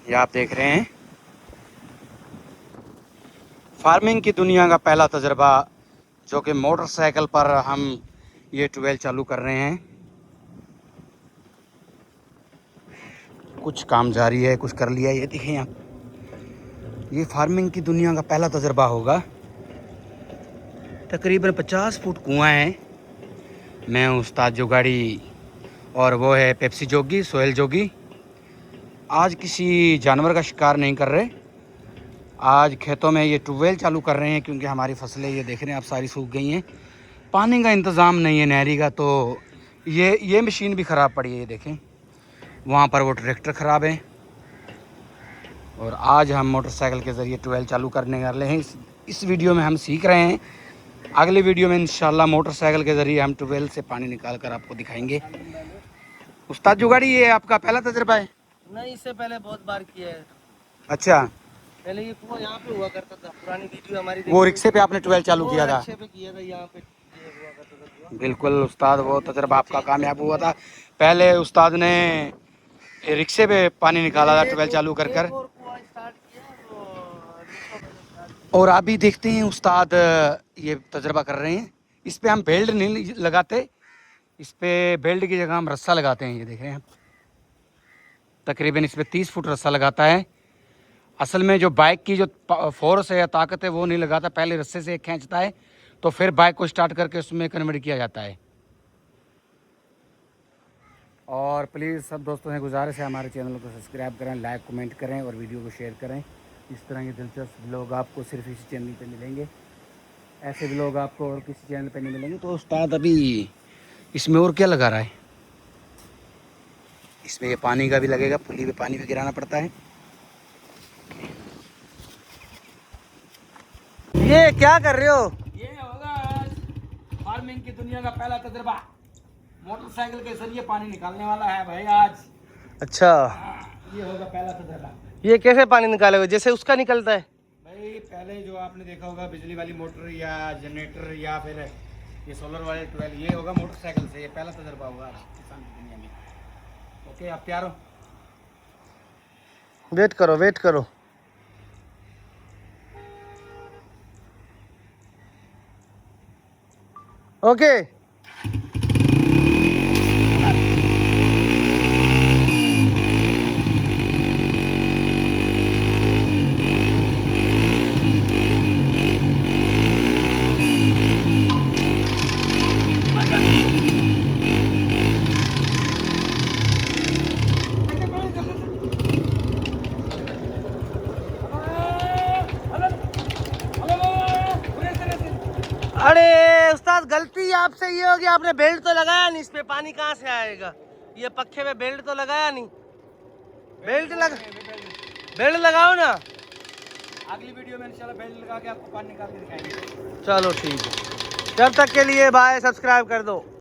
ये आप देख रहे हैं फार्मिंग की दुनिया का पहला तजर्बा, जो कि मोटरसाइकिल पर हम ये ट्यूबवेल चालू कर रहे हैं। कुछ काम जारी है, कुछ कर लिया। ये देखें आप, ये फार्मिंग की दुनिया का पहला तजर्बा होगा। तकरीबन 50 फुट कुआं है। मैं हूँ उस्ताद जोगाड़ी और वो है पेप्सी जोगी, सोहेल जोगी। आज किसी जानवर का शिकार नहीं कर रहे, आज खेतों में ये ट्यूबवेल चालू कर रहे हैं क्योंकि हमारी फसलें ये देख रहे हैं आप सारी सूख गई हैं। पानी का इंतज़ाम नहीं है नहरी का, तो ये मशीन भी ख़राब पड़ी है। ये देखें वहाँ पर वो ट्रैक्टर ख़राब है और आज हम मोटरसाइकिल के ज़रिए ट्यूबवेल चालू करने वाले हैं। इस वीडियो में हम सीख रहे हैं। अगली वीडियो में इंशाल्लाह मोटरसाइकिल के ज़रिए हम ट्यूबवेल से पानी निकाल कर आपको दिखाएंगे। उस्ताद जुगाड़ी, ये आपका पहला तजर्बा है? नहीं, इससे पहले बहुत बार किया है। अच्छा, पहले ये कुआं यहाँ पे हुआ करता था, पुरानी वीडियो हमारी वो रिक्शे पे आपने ट्यूबवेल चालू किया था? रिक्शे पे किया था, यहाँ पे ये हुआ करता था कुआं। बिल्कुल उस्ताद, वो तजर्बा आपका कामयाब हुआ था। पहले उस्ताद ने रिक्शे पे पानी निकाला था ट्यूबवेल चालू कर कर, और कुआं स्टार्ट किया और अभी देखते हैं उस्ताद ये तजर्बा कर रहे हैं। इस पे हम बेल्ट नहीं लगाते, इस पे बेल्ट की जगह हम रस्सा लगाते हैं। ये देख रहे हैं, तकरीबन इस पे 30 फुट रस्सा लगाता है। असल में जो बाइक की जो फोर्स है या ताकत है वो नहीं लगाता, पहले रस्से से खींचता है तो फिर बाइक को स्टार्ट करके उसमें कन्वर्ट किया जाता है। और प्लीज़ सब दोस्तों से गुजारिश है, हमारे चैनल को सब्सक्राइब करें, लाइक कमेंट करें और वीडियो को शेयर करें। इस तरह के दिलचस्प व्लॉग आपको सिर्फ इसी चैनल पे मिलेंगे, ऐसे व्लॉग आपको और किसी चैनल पे नहीं मिलेंगे। तो उस्ताद अभी इसमें और क्या लगा रहा है? इसमें ये पानी का भी लगेगा, पुली पे पानी भी गिराना पड़ता है। ये क्या कर रहे हो? ये होगा फार्मिंग की दुनिया का पहला तजर्बा। मोटरसाइकिल के जरिए पानी निकालने वाला है भाई आज। अच्छा, ये होगा पहला तजर्बा। ये कैसे पानी निकालोगे? जैसे उसका निकलता है? भाई पहले जो आपने देखा होगा बिजली वाली मोटर या जनरेटर या फिर ये सोलर वाले ट्यूबवेल, ये होगा मोटरसाइकिल से। ये पहला तजर्बा होगा किसान की दुनिया में। ओके, आप तैयार हो? वेट करो, वेट करो। ओके। अरे उस्ताद, गलती आपसे ये होगी, आपने बेल्ट तो लगाया नहीं। इस पे पानी कहाँ से आएगा? ये पक्के में बेल्ट तो लगाया नहीं। बेल्ट लगाओ ना। अगली वीडियो में इंशाल्लाह बेल्ट लगा के आपको पानी निकाल के दिखाएंगे। चलो ठीक है, तब तक के लिए बाय, सब्सक्राइब कर दो।